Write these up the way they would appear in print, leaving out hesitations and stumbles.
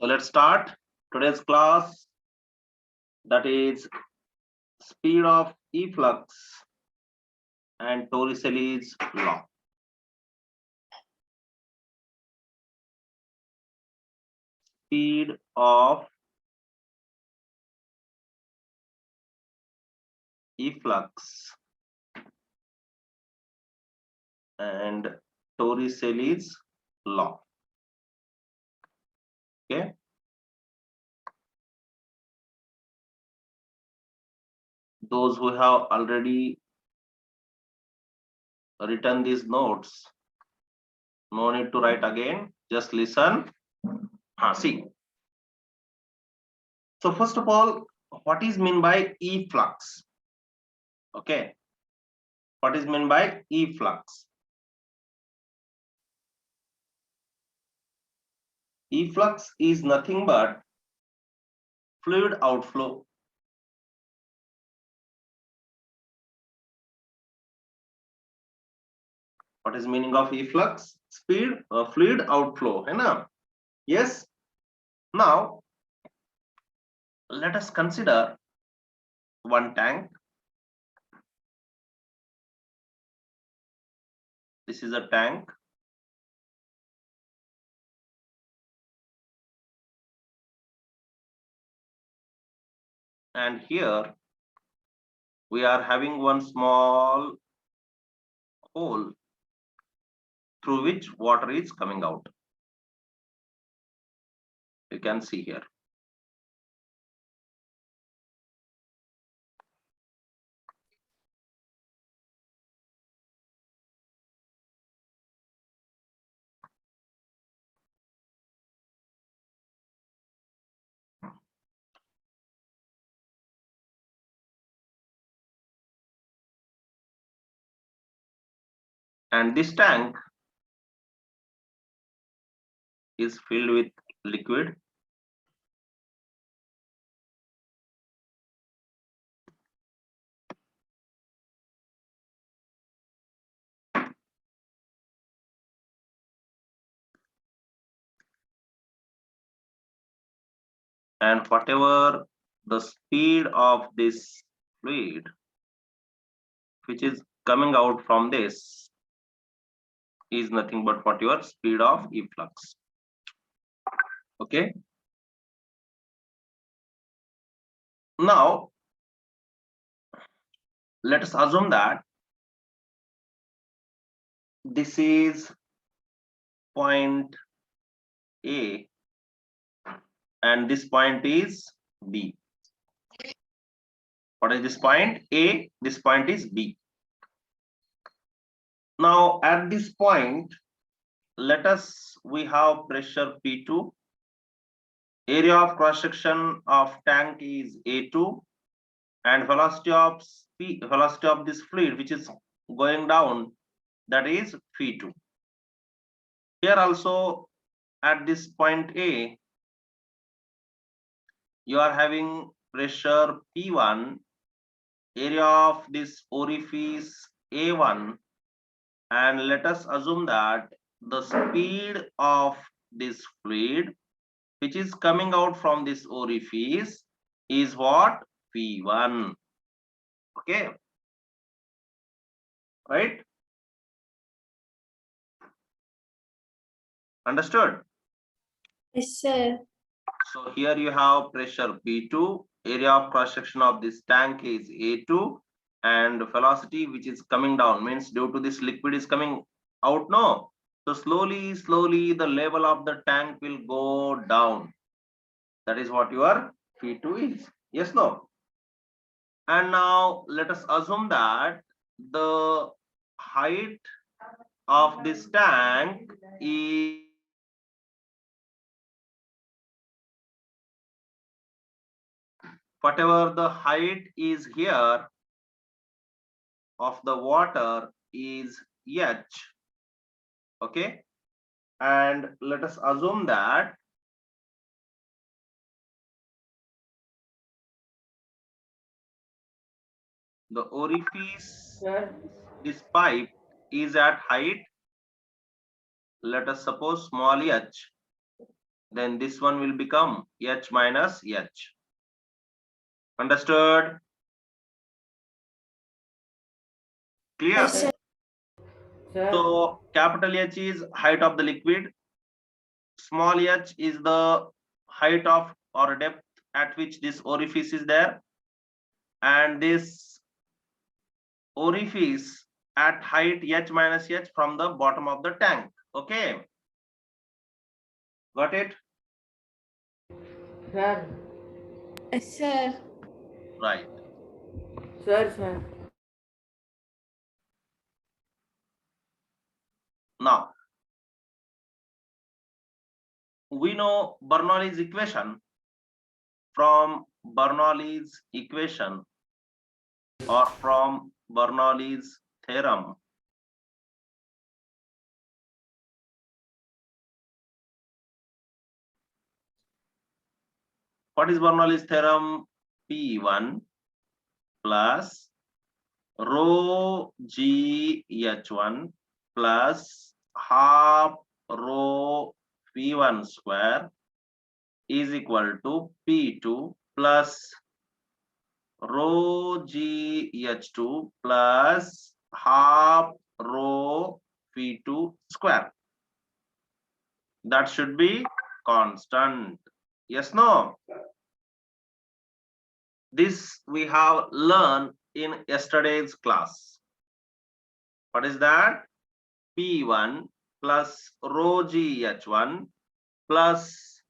So let's start today's class, that is speed of efflux and Torricelli's law. Speed of efflux and Torricelli's law. Okay. Those who have already written these notes, no need to write again, just listen. See. So first of all, what is meant by efflux? Okay. What is meant by efflux? Efflux is nothing but fluid outflow. What is meaning of efflux? Speed, fluid outflow, है ना? Yes. Now let us consider one tank. This is a tank. And here we are having one small hole through which water is coming out. You can see here. And this tank is filled with liquid. And whatever the speed of this fluid which is coming out from this is nothing but what your speed of efflux. Okay. Now let us assume that this is point A and this point is B. What is this point? A. This point is B. Now at this point, we have pressure P2. Area of cross section of tank is A2, and velocity of this fluid which is going down, that is V2. Here also at this point A, you are having pressure P1, area of this orifice A1, and let us assume that the speed of this fluid which is coming out from this orifice is what? V1. Okay, right? Understood? Yes, sir. So here you have pressure P2, area of cross section of this tank is A2, and velocity which is coming down, means due to this liquid is coming out, no? So slowly the level of the tank will go down. That is what your P2 is. Yes, no? And now let us assume that the height of this tank is whatever the height is here of the water is h. Okay, and let us assume that the orifice, this pipe is at height, let us suppose small h, then this one will become H minus H. Understood? Clear? Yes, sir. Sir. So capital H is height of the liquid. Small h is the height of or depth at which this orifice is there. And this orifice at height H minus H from the bottom of the tank. Okay. Got it? Sir. Yes, sir. Right. Sir. Now, we know Bernoulli's equation. From Bernoulli's equation or from Bernoulli's theorem, what is Bernoulli's theorem? P1 plus rho g h1 plus half rho v1 square is equal to P2 plus rho g h2 plus half rho v2 square. That should be constant. Yes, no? This we have learned in yesterday's class. What is that? P1 plus rho g h1 plus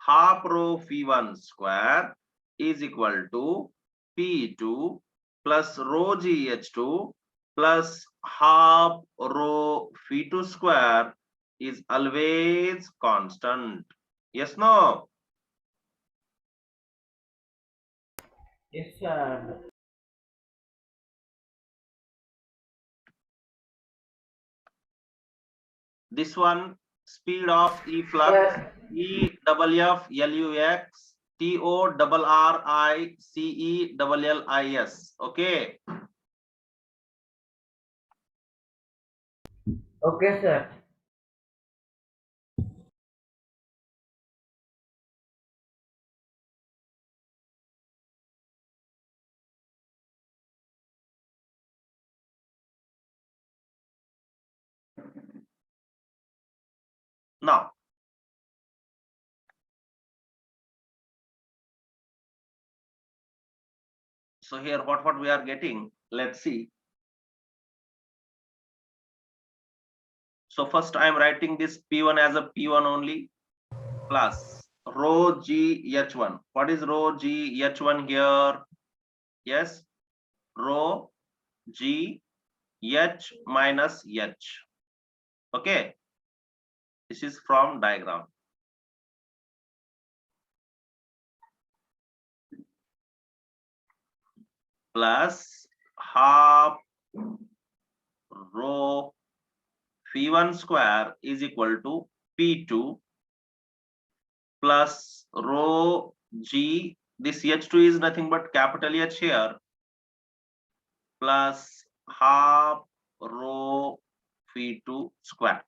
half rho v1 square is equal to P2 plus rho g h2 plus half rho v2 square is always constant. Yes, no? Yes, sir. This one, speed of E flux, Sir. E double F LUX T O double R I C E double L I S. Okay. Okay, sir. Now, so here what we are getting, let's see. So first I am writing this P1 as a P1 only plus rho G H1. What is rho G H1 here? Yes, rho G H minus H. Okay, this is from diagram. Plus half rho v1 square is equal to P2 plus rho G, this H2 is nothing but capital H here, plus half rho v2 square.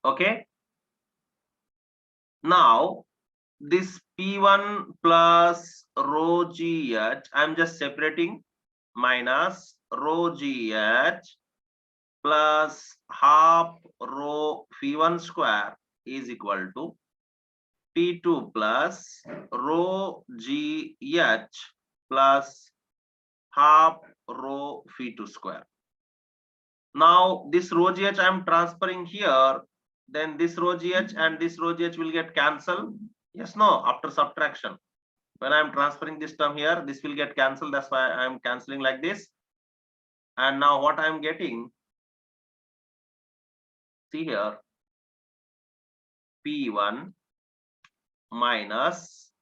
Okay. Now this P1 plus rho GH, I'm just separating, minus rho GH plus half rho v1 square is equal to P2 plus rho GH plus half rho v2 square. Now this rho GH I am transferring here, then this rho GH and this rho GH will get cancelled. Yes, no, after subtraction. When I am transferring this term here, this will get cancelled. That's why I am cancelling like this. And now what I am getting, see here, P1 minus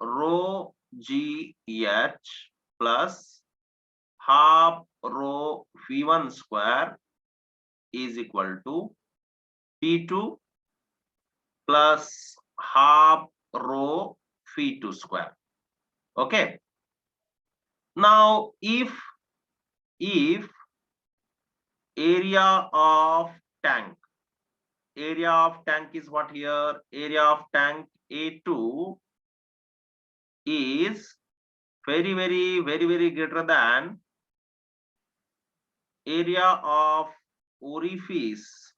rho GH plus half rho v1 square is equal to P2 plus half rho v2 square. Okay. Now if area of tank area of tank is what here? Area of tank A2 is very greater than area of orifice.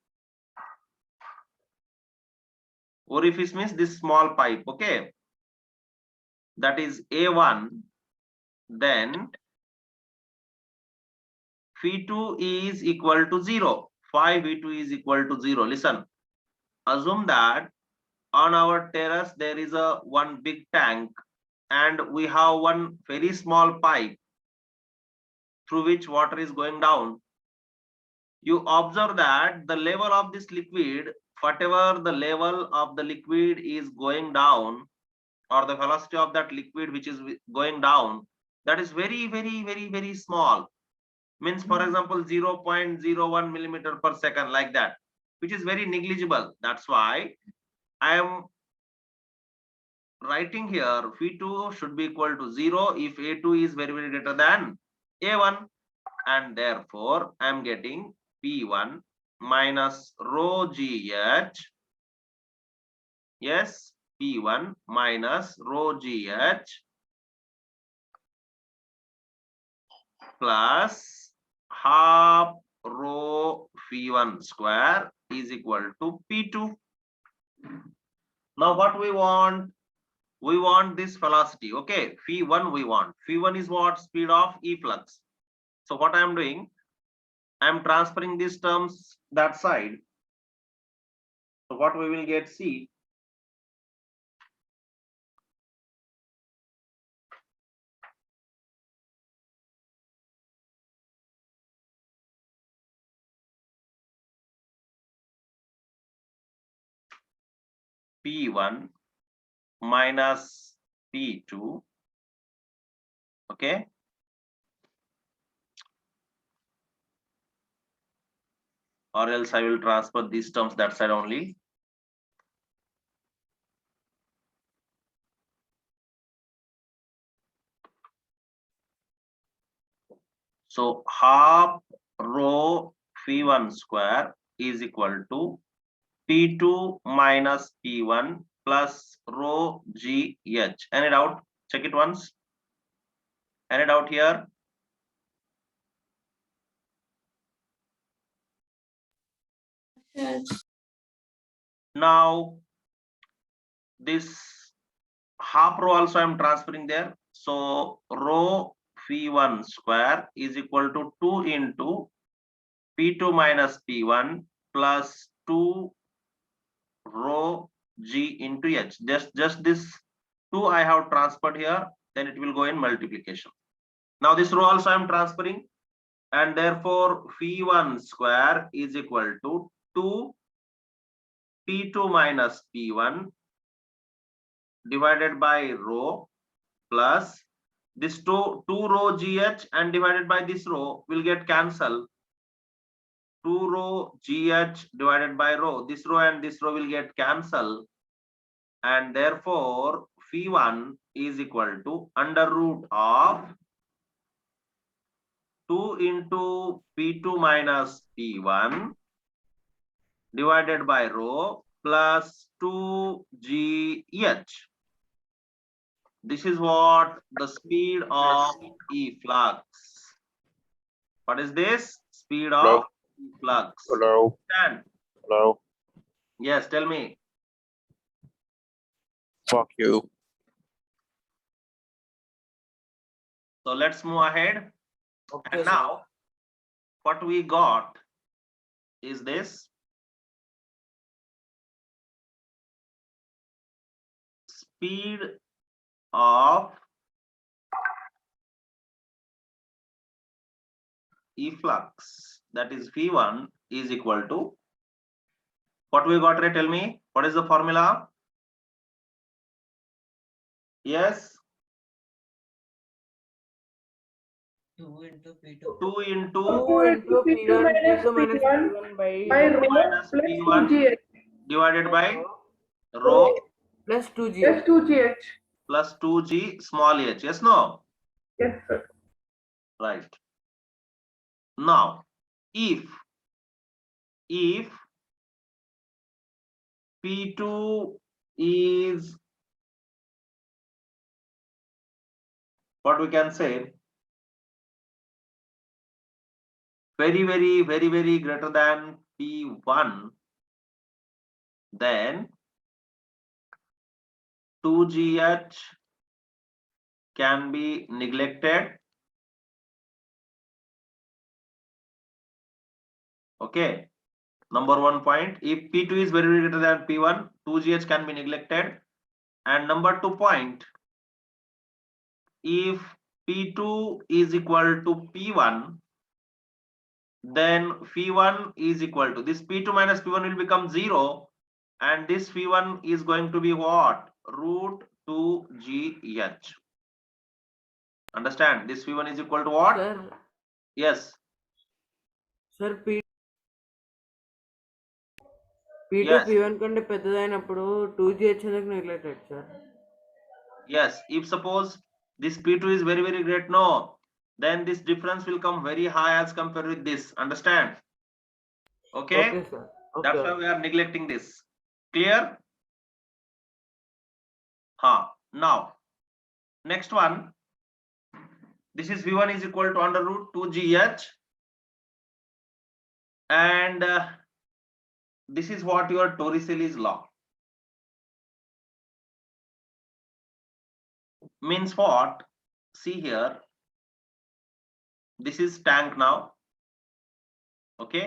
Orifice means this small pipe, okay? That is A1. Then V2 is equal to 0. Phi V2 is equal to 0. Listen, assume that on our terrace there is a one big tank and we have one very small pipe through which water is going down. You observe that the level of this liquid, whatever the level of the liquid is going down, or the velocity of that liquid which is going down, that is very small. Means, for example, 0.01 millimeter per second, like that, which is very negligible. That's why I am writing here V2 should be equal to 0 if A2 is very greater than A1, and therefore I am getting P1 minus rho GH. Yes, P1 minus rho GH plus half rho V1 square is equal to P2. Now what we want? We want this velocity, okay? V1 we want. V1 is what? Speed of efflux. So what I am doing? I am transferring these terms that side. So what we will get, see, P1 minus P2, okay? Or else I will transfer these terms that side only. So half rho V1 square is equal to P2 minus P1 plus rho GH. Any doubt? Check it once. Any doubt here? Sir. Now this half rho also I am transferring there. So rho V1 square is equal to 2 into P2 minus P1 plus 2 rho G into H. Just this 2 I have transferred here, then it will go in multiplication. Now this rho also I am transferring, and therefore V1 square is equal to 2 P2 minus P1 divided by rho plus this 2 rho GH and divided by this rho will get cancelled. 2 rho GH divided by rho, this row and this row will get cancelled, and therefore V1 is equal to under root of 2 into P2 minus P1 divided by rho plus 2GH. This is what the speed of efflux. What is this? Speed of efflux. Hello. And Hello. yes, tell me. Fuck you. So let's move ahead. Okay, And sir. now what we got is this. Speed of efflux, that is V1 is equal to what we got, Ray? Tell me, what is the formula? Yes, 2 into P2. 2 into 2 into P1 minus P1 by rho minus plus P1 2GH divided by rho plus 2G. plus 2GH. plus 2G small h. Yes, no? Yes, sir. Right. Now, if P2 is what we can say very greater than P1, then 2GH can be neglected. Okay, number 1 point, if P2 is very greater than P1, 2GH can be neglected. And number 2 point, if P2 is equal to P1, then P1 is equal to this P2 minus P1 will become 0, and this P1 is going to be what? Root 2GH. Understand? This P1 is equal to what? Sir, Yes. sir, P2 Yes. P1 కంటే పెద్దదైనప్పుడు 2GH ఎందుకు neglected sir? Yes, if suppose this P2 is very great, no, then this difference will come very high as compared with this. Understand? Okay, Okay, sir. that's why we are neglecting this. Clear? Now next one, this is V1 is equal to under root 2GH, and this is what your Torricelli's law means. What? See here, this is tank now. Okay,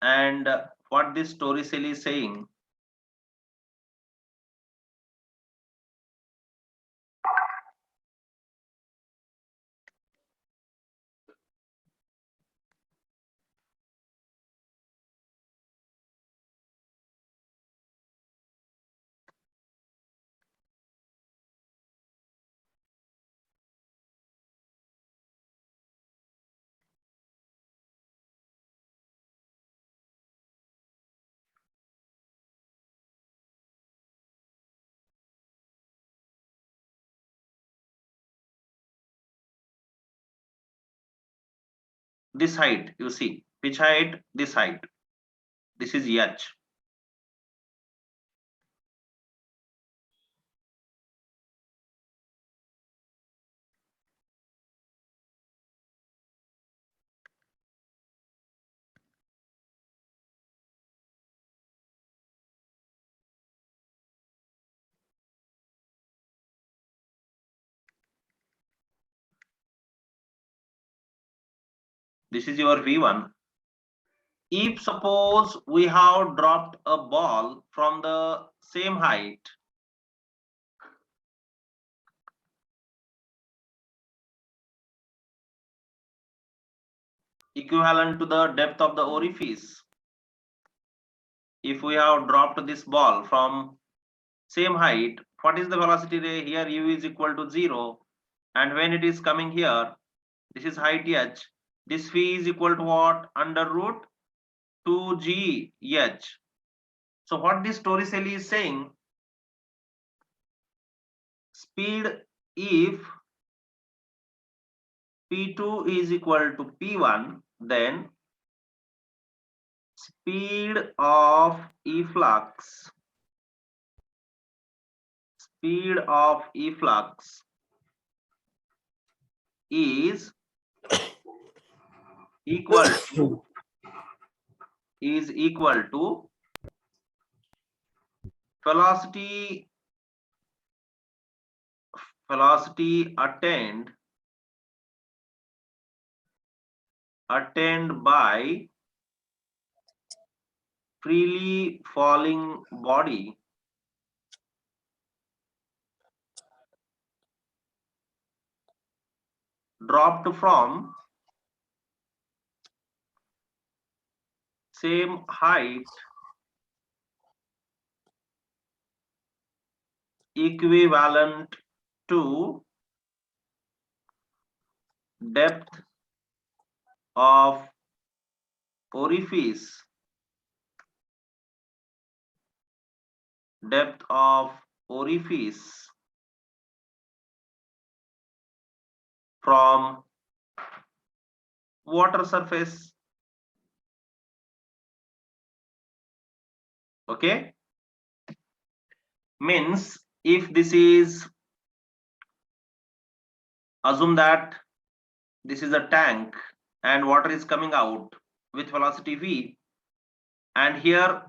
and what this Torricelli is saying, this height, you see, pitch height, this height, this is H. This is your V1. If suppose we have dropped a ball from the same height, equivalent to the depth of the orifice, if we have dropped this ball from same height, what is the velocity ray? Here u is equal to 0, and when it is coming here, this is height h, this v is equal to what? Under root 2GH. So what this Torricelli is saying, speed if P2 is equal to P1, then speed of efflux is equal to velocity attained by freely falling body dropped from same height equivalent to depth of orifice from water surface. Okay, means if this is, assume that this is a tank and water is coming out with velocity v, and here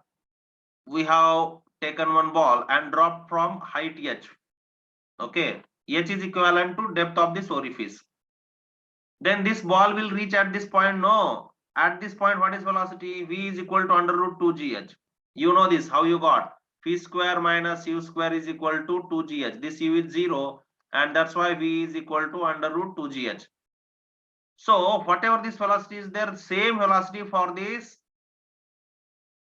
we have taken one ball and dropped from height h. Okay, h is equivalent to depth of this orifice. Then this ball will reach at this point. No, at this point what is velocity? V is equal to under root 2gh. You know this, how you got? V square minus u square is equal to 2gh. This u is 0 and that's why v is equal to under root 2gh. So whatever this velocity is there, same velocity for this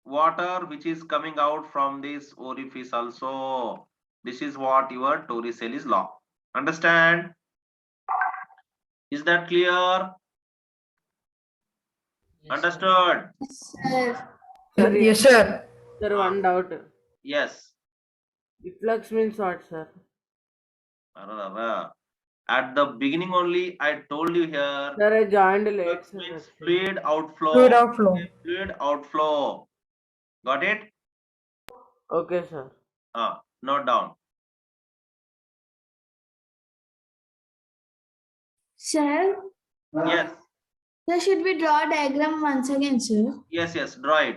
water which is coming out from this orifice also. This is what your Torricelli's law. Understand? Is that clear? Understood? Sir. Sir, Yes, sir. sir, one doubt. Yes. Efflux means what, sir? At the beginning only I told you here, Sir, I joined late, flux sir. means that's why. fluid outflow. Fluid outflow. Fluid outflow. Got it? Okay, sir. Note down. Sir, Yes, sir, should we draw a diagram once again, sir? yes, draw it.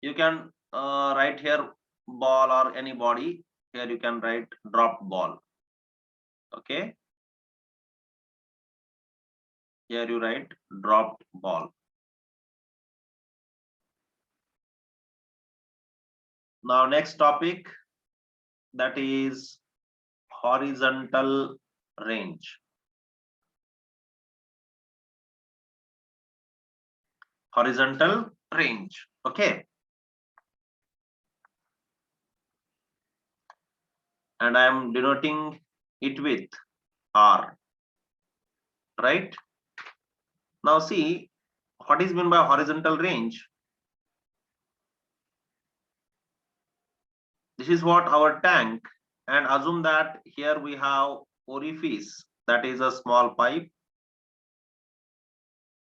You can write here ball or any body. Here you can write dropped ball. Okay. Here you write dropped ball. Now next topic, that is horizontal range. Horizontal range. Okay. And I am denoting it with R. Right? Now see, what is meant by horizontal range? This is what our tank, and assume that here we have orifice, that is a small pipe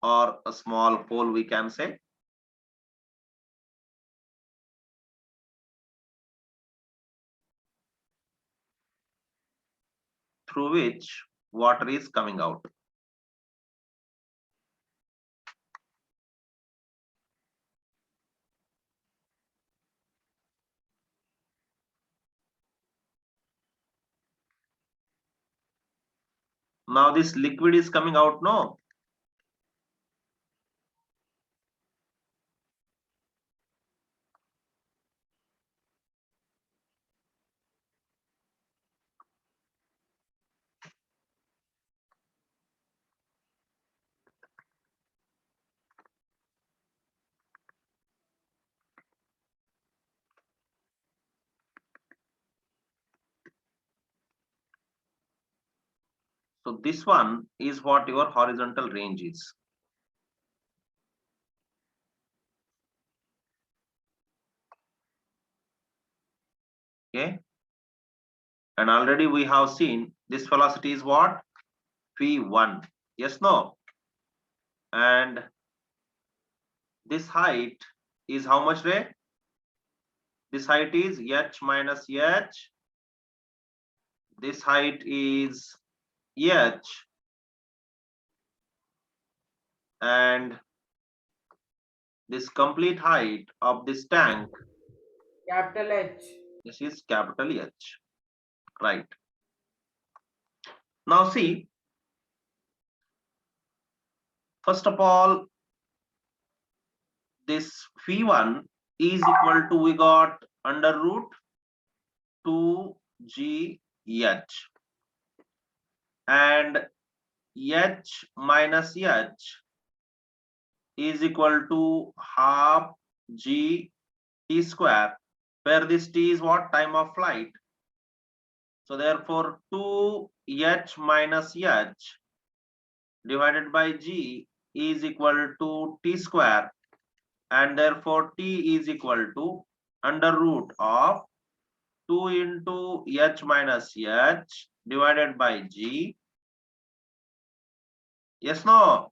or a small hole we can say. Through which water is coming out. Now this liquid is coming out, no? So this one is what your horizontal range is. Okay. And already we have seen this velocity is what? V1. Yes, no? And this height is how much, Ray? This height is h minus h. This height is h. And this complete height of this tank, Capital H. this is capital H. Right. Now see, first of all, this V1 is equal to, we got under root 2gh, and h minus h is equal to half g t square, where this t is what? Time of flight. So therefore 2h minus h divided by g is equal to t square, and therefore t is equal to under root of 2 into h minus h divided by g. Yes, no?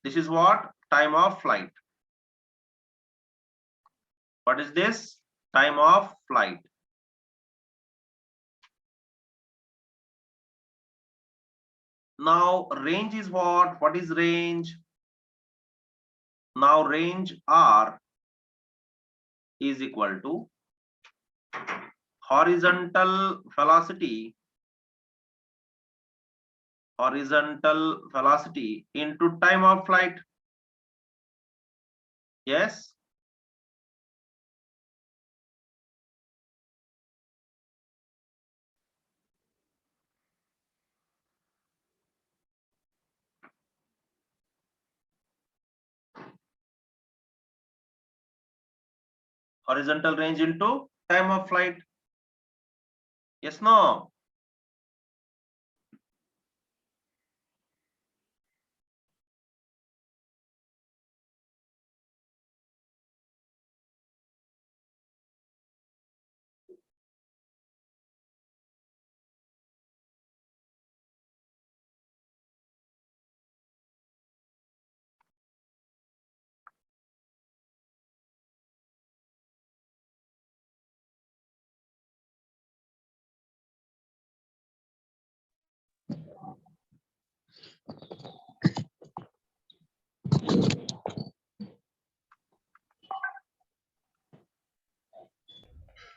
This is what? Time of flight. What is this? Time of flight. Now range is what? What is range? Now range R is equal to horizontal velocity into time of flight. Yes. Horizontal range into time of flight. Yes, no?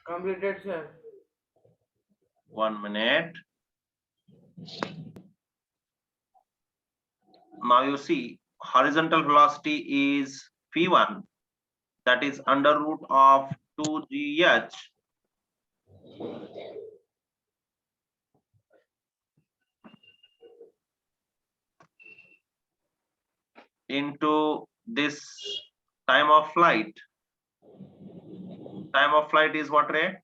Completed, sir. 1 minute. Now you see horizontal velocity is v1, that is under root of 2gh into this time of flight. Time of flight is what, Ray?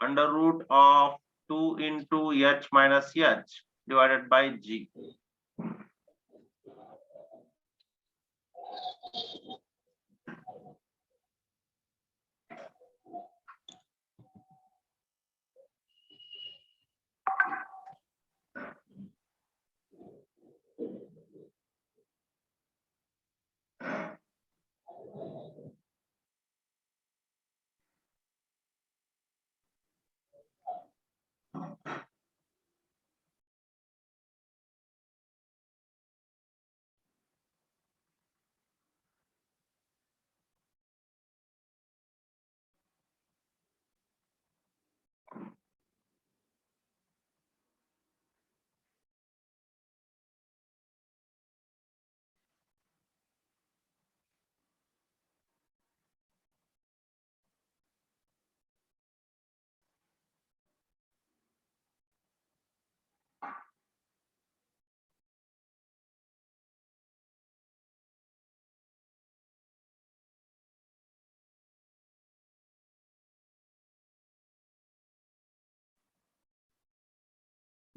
Under root of 2 into h minus h divided by g.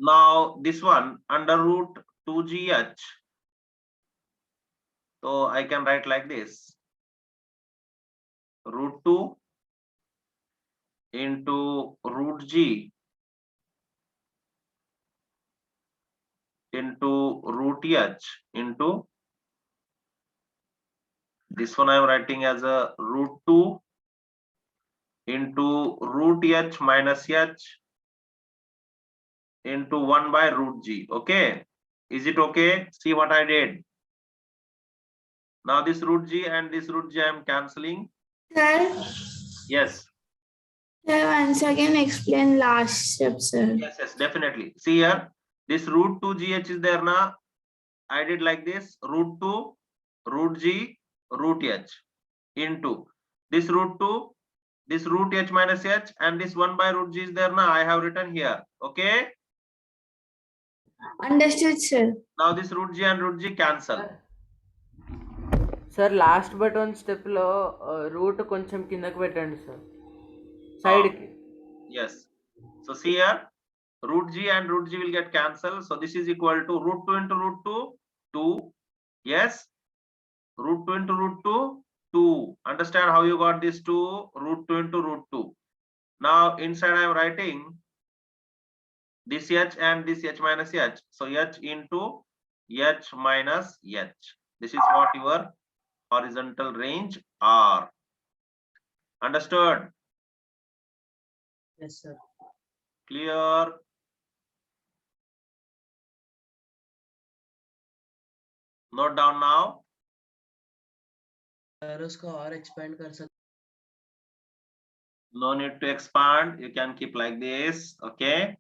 Now this one under root 2gh. So I can write like this. Root 2 into root g into root h into this one I am writing as a root 2 into root h minus h into 1 by root g. Okay, is it okay? See what I did. Now this root g and this root g I am cancelling. Sir, Yes. sir, once again explain last step, sir. Yes, definitely. See here, this root 2gh is there now. I did like this, root 2, root g, root h into this root 2, this root h minus h, and this 1 by root g is there now. I have written here. Okay. Understood, sir. Now this root g and root g cancel. Sir last but one స్టెప్లో route కొంచెం కిందకి పెట్టండి sir సైడ్కి. Yes. So see here, root g and root g will get cancelled. So this is equal to root 2 into root 2, 2. Yes. Root 2 into root 2, 2. Understand how you got this 2? Root 2 into root 2. Now inside I am writing this h and this h minus h. So h into h minus h. This is what your horizontal range R. Understood? Yes, sir. Clear? Note down now. Sir उसको और expand कर सकते No need to expand. You can keep like this. Okay.